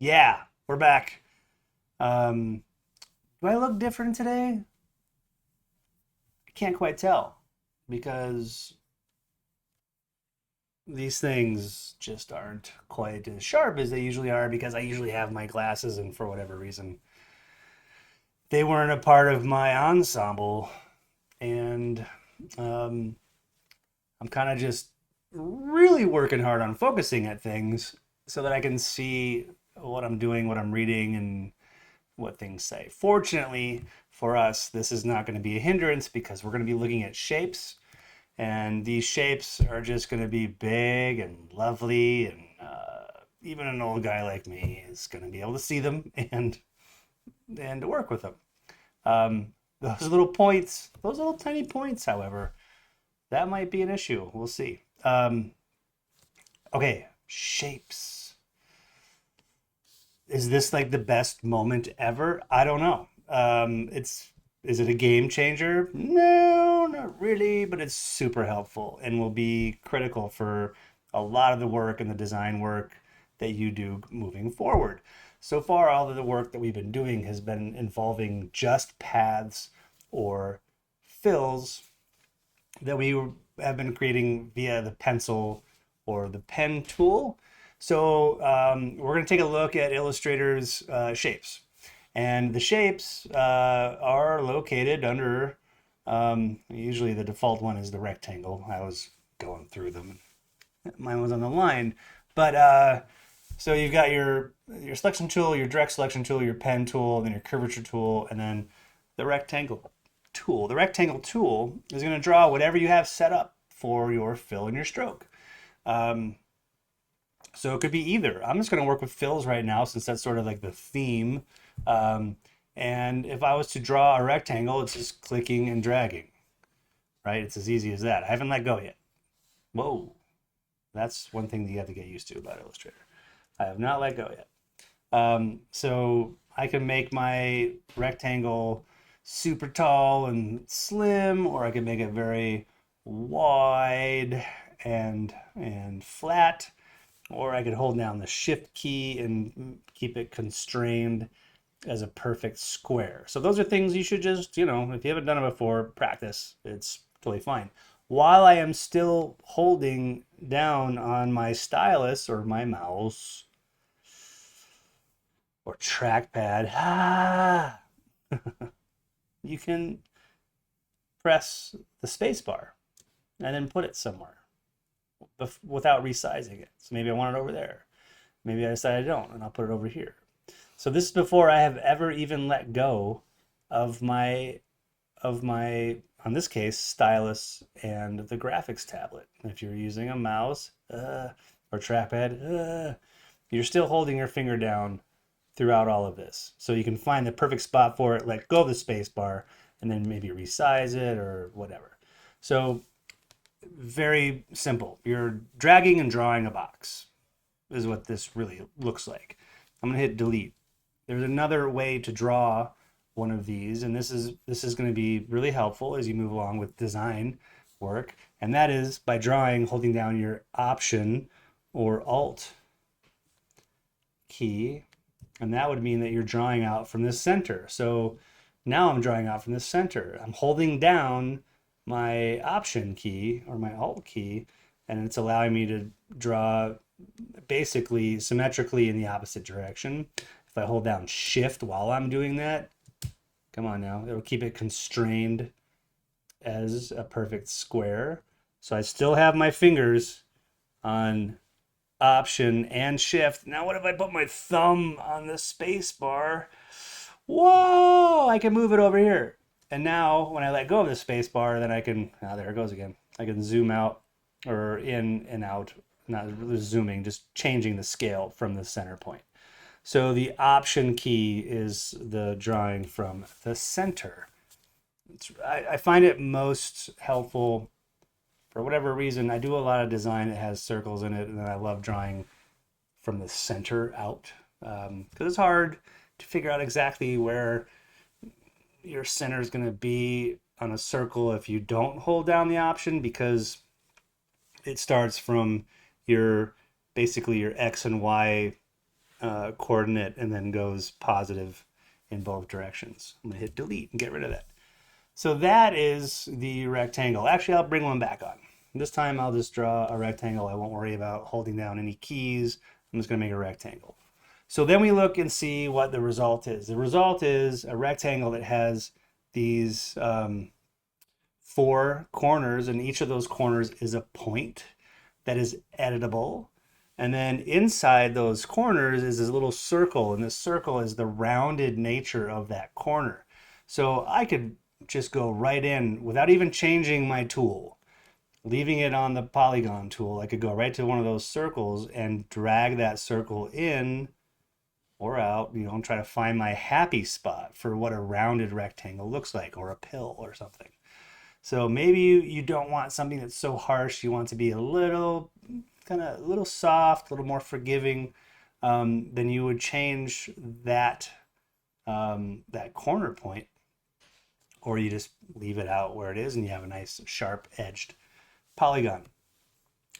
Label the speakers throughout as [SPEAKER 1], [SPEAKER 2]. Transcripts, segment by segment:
[SPEAKER 1] Yeah, we're back. Um, do I look different today? I can't quite tell because these things just aren't quite as sharp as they usually are because I usually have my glasses and for whatever reason they weren't a part of my ensemble and um, I'm kind of just really working hard on focusing at things so that I can see what I'm doing, what I'm reading, and what things say. Fortunately for us, this is not going to be a hindrance because we're going to be looking at shapes, and these shapes are just going to be big and lovely, and even an old guy like me is going to be able to see them and to work with them. Those little points, those little tiny points, however, that might be an issue. We'll see. Okay, shapes. Is this like the best moment ever? I don't know. It's is it a game changer? No, not really, but it's super helpful and will be critical for a lot of the work and the design work that you do moving forward. So far, all of the work that we've been doing has been involving just paths or fills that we have been creating via the pencil or the pen tool. So we're going to take a look at Illustrator's shapes. And the shapes are located under, usually the default one is the rectangle. I was going through them. Mine was on the line. But so you've got your selection tool, your direct selection tool, your pen tool, then your curvature tool, and then the rectangle tool. The rectangle tool is going to draw whatever you have set up for your fill and your stroke. Um, so it could be either. I'm just going to work with fills right now since that's sort of like the theme. Um, and if I was to draw a rectangle, it's just clicking and dragging, right? It's as easy as that. I haven't let go yet. Whoa. That's one thing that you have to get used to about Illustrator. I have not let go yet. So I can make my rectangle super tall and slim, or I can make it very wide and flat, or I could hold down the shift key and keep it constrained as a perfect square. So those are things you should just, if you haven't done it before, practice. It's totally fine. While I am still holding down on my stylus or my mouse or trackpad, you can press the space bar and then put it somewhere without resizing it. So maybe I want it over there. Maybe I decide I don't, and I'll put it over here. So this is before I have ever even let go of my on this case stylus and the graphics tablet. If you're using a mouse or trackpad, you're still holding your finger down throughout all of this. So you can find the perfect spot for it, let go of the space bar, and then maybe resize it or whatever. So very simple. You're dragging and drawing a box is what this really looks like. I'm gonna hit delete. There's another way to draw one of these, and this is going to be really helpful as you move along with design work, and that is by drawing, holding down your Option or Alt key, and that would mean that you're drawing out from the center. So now I'm drawing out from the center. I'm holding down my Option key or my Alt key, and it's allowing me to draw basically symmetrically in the opposite direction. If I hold down Shift while I'm doing that, come on now, it'll keep it constrained as a perfect square. So I still have my fingers on Option and Shift. Now what if I put my thumb on the space bar? Whoa, I can move it over here. And now when I let go of the space bar, then I can, there it goes again. I can zoom out or in and out, not really zooming, just changing the scale from the center point. So the Option key is the drawing from the center. I find it most helpful for whatever reason. I do a lot of design that has circles in it, and I love drawing from the center out because it's hard to figure out exactly where your center is going to be on a circle if you don't hold down the Option, because it starts from basically your X and Y coordinate and then goes positive in both directions. I'm gonna hit delete and get rid of that. So that is the rectangle. Actually, I'll bring one back on. This time I'll just draw a rectangle. I won't worry about holding down any keys. I'm just gonna make a rectangle. So then we look and see what the result is. The result is a rectangle that has these 4 corners, and each of those corners is a point that is editable. And then inside those corners is this little circle, and this circle is the rounded nature of that corner. So I could just go right in without even changing my tool, leaving it on the polygon tool. I could go right to one of those circles and drag that circle in or out, and try to find my happy spot for what a rounded rectangle looks like, or a pill or something. So maybe you don't want something that's so harsh. You want to be a little soft, a little more forgiving. Then you would change that that corner point, or you just leave it out where it is and you have a nice sharp edged polygon.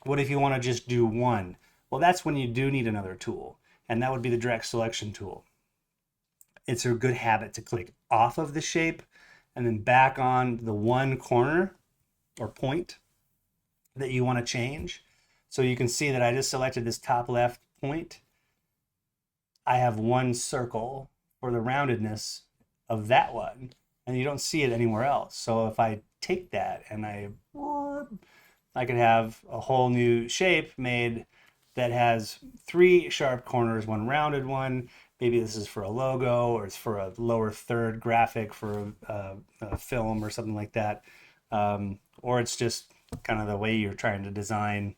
[SPEAKER 1] What if you want to just do one? Well, that's when you do need another tool, and that would be the direct selection tool. It's a good habit to click off of the shape and then back on the one corner or point that you want to change. So you can see that I just selected this top left point. I have one circle for the roundedness of that one, and you don't see it anywhere else. So if I take that and I could have a whole new shape made that has 3 sharp corners, one rounded one. Maybe this is for a logo, or it's for a lower third graphic for a film or something like that. Or it's just kind of the way you're trying to design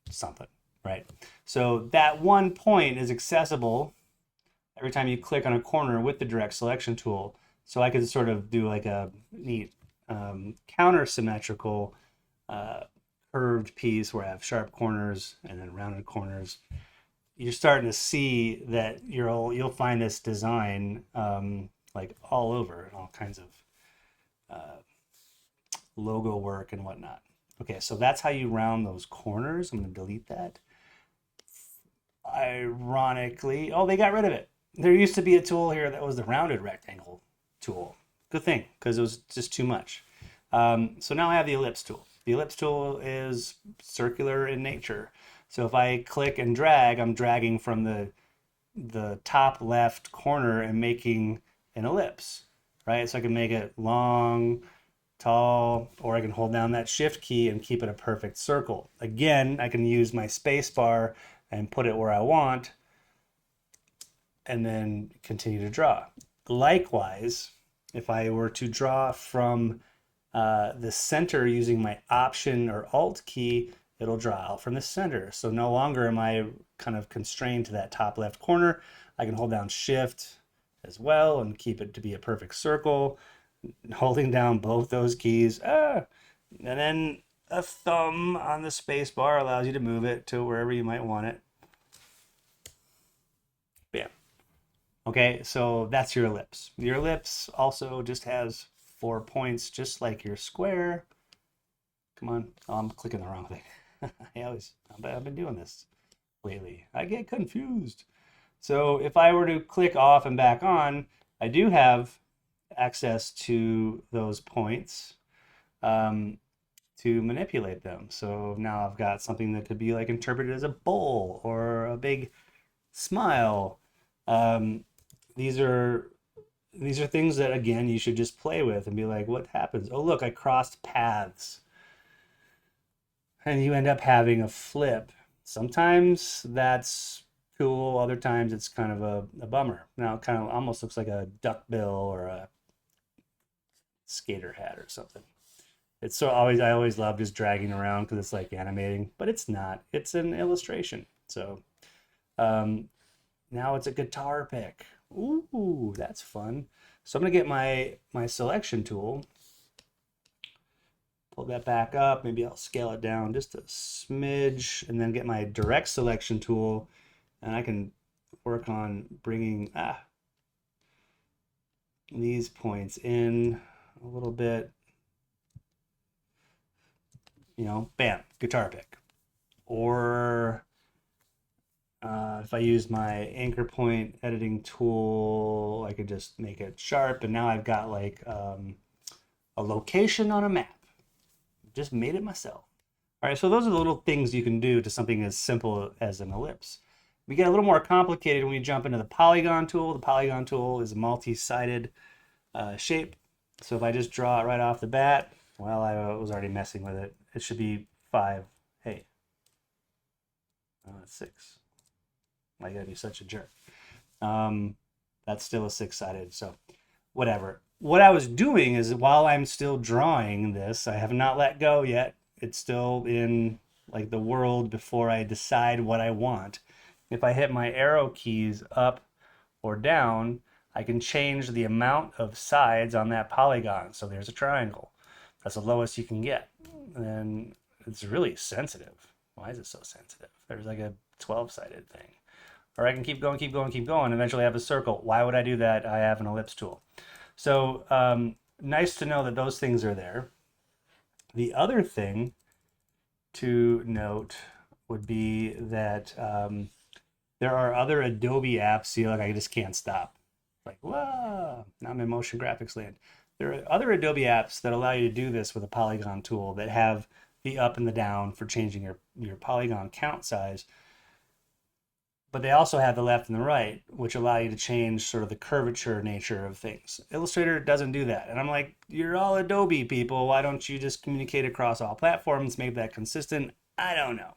[SPEAKER 1] something, right? So that one point is accessible every time you click on a corner with the direct selection tool. So I could sort of do like a neat counter symmetrical curved piece where I have sharp corners and then rounded corners. You're starting to see that you'll find this design like all over, all kinds of logo work and whatnot. Okay, so that's how you round those corners. I'm going to delete that. Ironically, oh, they got rid of it. There used to be a tool here that was the rounded rectangle tool. Good thing, because it was just too much. So now I have the ellipse tool. The ellipse tool is circular in nature. So if I click and drag, I'm dragging from the top left corner and making an ellipse, right? So I can make it long, tall, or I can hold down that shift key and keep it a perfect circle. Again, I can use my space bar and put it where I want and then continue to draw. Likewise, if I were to draw from the center using my Option or Alt key, it'll draw out from the center. So no longer am I kind of constrained to that top left corner. I can hold down Shift as well and keep it to be a perfect circle, holding down both those keys. And then a thumb on the space bar allows you to move it to wherever you might want it. Bam. Okay, so that's your ellipse. Your ellipse also just has 4 points, just like your square. Come on, oh, I'm clicking the wrong thing. I've been doing this lately. I get confused. So if I were to click off and back on, I do have access to those points to manipulate them. So now I've got something that could be like interpreted as a bowl or a big smile. These are things that, again, you should just play with and be like, what happens? Oh, look, I crossed paths. And you end up having a flip. Sometimes that's cool. Other times it's kind of a bummer. Now it kind of almost looks like a duck bill or a skater hat or something. It's so I always love just dragging around because it's like animating, but it's not. It's an illustration. So now it's a guitar pick. Ooh, that's fun. So I'm gonna get my selection tool, pull that back up. Maybe I'll scale it down just a smidge, and then get my direct selection tool, and I can work on bringing these points in a little bit. Bam, guitar pick. Or If I use my anchor point editing tool, I could just make it sharp, and now I've got like a location on a map. Just made it myself. All right, so those are the little things you can do to something as simple as an ellipse. We get a little more complicated when we jump into the Polygon tool. The Polygon tool is a multi-sided shape. So if I just draw it right off the bat, well, I was already messing with it. It should be 5. Hey, it's 6. I gotta be such a jerk. That's still a 6-sided, so whatever. What I was doing is while I'm still drawing this, I have not let go yet. It's still in like the world before I decide what I want. If I hit my arrow keys up or down, I can change the amount of sides on that polygon. So there's a triangle. That's the lowest you can get. And it's really sensitive. Why is it so sensitive? There's like a 12-sided thing. Or I can keep going, keep going, keep going. Eventually I have a circle. Why would I do that? I have an ellipse tool. So nice to know that those things are there. The other thing to note would be that there are other Adobe apps. See, like I just can't stop. Like, whoa, now I'm in motion graphics land. There are other Adobe apps that allow you to do this with a polygon tool that have the up and the down for changing your polygon count size. But they also have the left and the right, which allow you to change sort of the curvature nature of things. Illustrator doesn't do that. And I'm like, you're all Adobe people. Why don't you just communicate across all platforms, make that consistent? I don't know.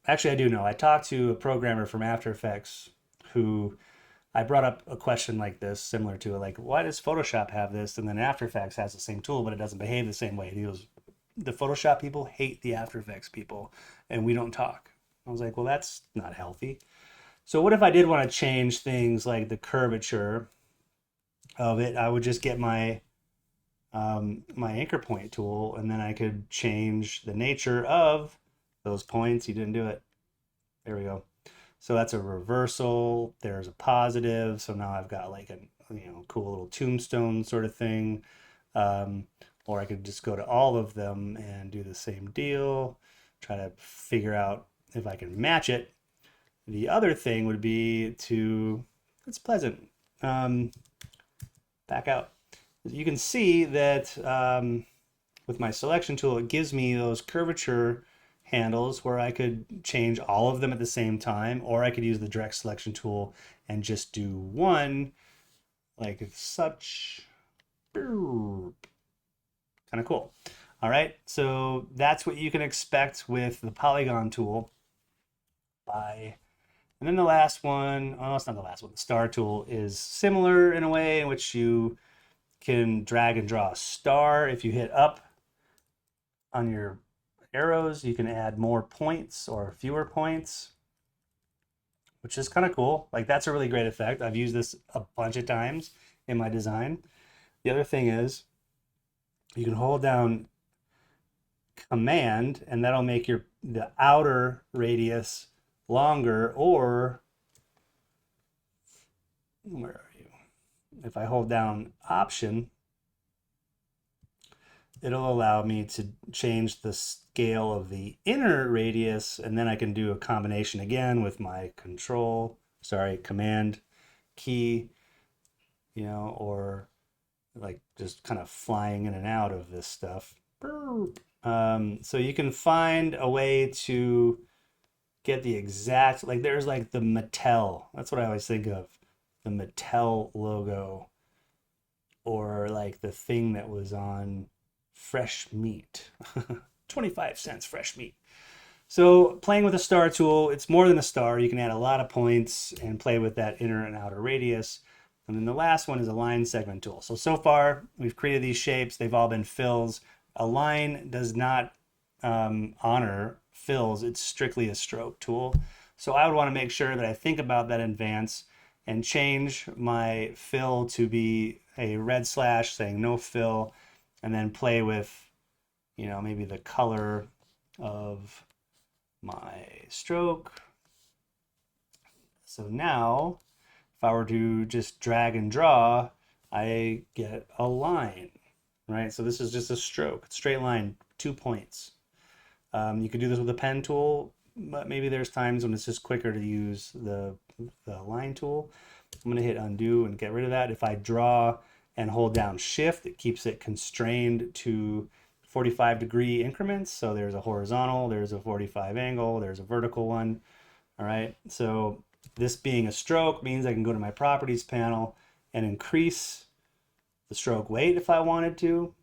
[SPEAKER 1] Actually, I do know. I talked to a programmer from After Effects who I brought up a question like this, similar to it, like, why does Photoshop have this? And then After Effects has the same tool, but it doesn't behave the same way. And he goes, the Photoshop people hate the After Effects people, and we don't talk. I was like, well, that's not healthy. So what if I did want to change things like the curvature of it? I would just get my my anchor point tool, and then I could change the nature of those points. You didn't do it. There we go. So that's a reversal. There's a positive. So now I've got like a cool little tombstone sort of thing. Or I could just go to all of them and do the same deal. Try to figure out if I can match it. The other thing would be to, it's pleasant, back out. You can see that with my selection tool, it gives me those curvature handles where I could change all of them at the same time, or I could use the direct selection tool and just do one like such. Kind of cool. All right, so that's what you can expect with the Polygon tool. And then the last one, oh, it's not the last one, the star tool is similar in a way in which you can drag and draw a star. If you hit up on your arrows, you can add more points or fewer points, which is kind of cool. Like that's a really great effect. I've used this a bunch of times in my design. The other thing is you can hold down Command and that'll make the outer radius longer, or where are you? If I hold down Option, it'll allow me to change the scale of the inner radius, and then I can do a combination again with my Command key, or like just kind of flying in and out of this stuff. So you can find a way to get the exact, like there's like the Mattel, that's what I always think of, the Mattel logo, or like the thing that was on fresh meat, 25 cents fresh meat. So playing with a star tool, it's more than a star. You can add a lot of points and play with that inner and outer radius. And then the last one is a line segment tool. So far we've created these shapes. They've all been fills. A line does not honor fills. It's strictly a stroke tool. So I would want to make sure that I think about that in advance and change my fill to be a red slash saying no fill, and then play with, maybe the color of my stroke. So now if I were to just drag and draw, I get a line, right? So this is just a stroke, straight line, 2 points. You could do this with a pen tool. but maybe there's times when it's just quicker to use the line tool. I'm going to hit undo and get rid of that. If I draw and hold down shift, it keeps it constrained to 45-degree increments. So there's a horizontal, there's a 45 angle, there's a vertical one. All right, so this being a stroke means I can go to my properties panel and increase the stroke weight if I wanted to.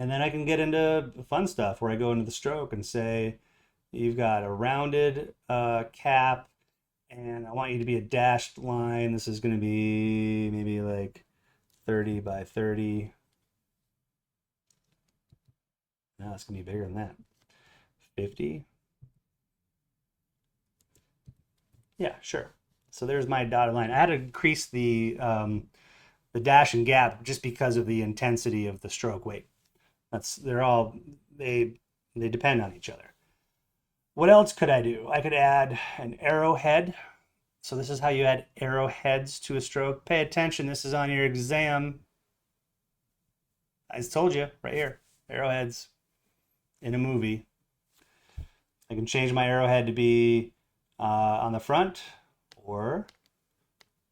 [SPEAKER 1] And then I can get into fun stuff where I go into the stroke and say, you've got a rounded cap, and I want you to be a dashed line. This is going to be maybe like 30 by 30. No, it's going to be bigger than that. 50. Yeah, sure. So there's my dotted line. I had to increase the dash and gap just because of the intensity of the stroke weight. They're all they depend on each other. What else could I do? I could add an arrowhead. So this is how you add arrowheads to a stroke. Pay attention, this is on your exam. I just told you right here, arrowheads in a movie. I can change my arrowhead to be on the front or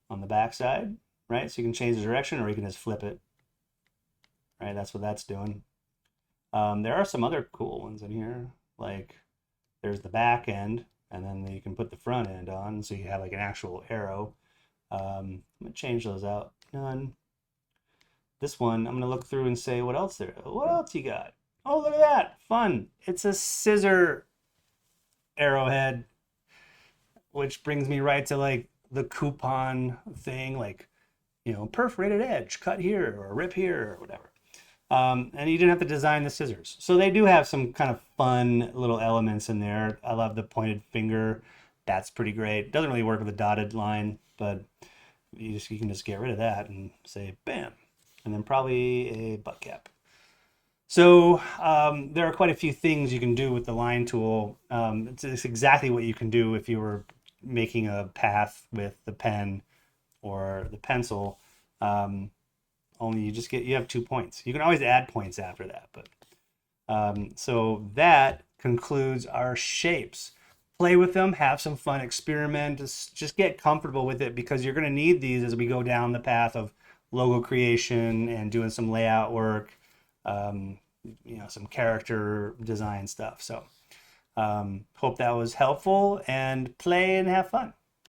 [SPEAKER 1] on the back side, right? So you can change the direction or you can just flip it, right? That's what that's doing. There are some other cool ones in here, like there's the back end, and then you can put the front end on, so you have like an actual arrow. I'm gonna change those out. None. This one, I'm gonna look through and say, what else there? What else you got? Oh, look at that, fun! It's a scissor arrowhead, which brings me right to like the coupon thing, like, you know, perforated edge, cut here or rip here or whatever. And you didn't have to design the scissors. So they do have some kind of fun little elements in there. I love the pointed finger. That's pretty great. Doesn't really work with a dotted line, but you can just get rid of that and say bam. And then probably a butt cap. So there are quite a few things you can do with the line tool. It's exactly what you can do if you were making a path with the pen or the pencil. Only you have 2 points. You can always add points after that, but so that concludes our shapes. Play with them, have some fun, experiment, just get comfortable with it, because you're going to need these as we go down the path of logo creation and doing some layout work, you know, some character design stuff. So hope that was helpful, and play and have fun.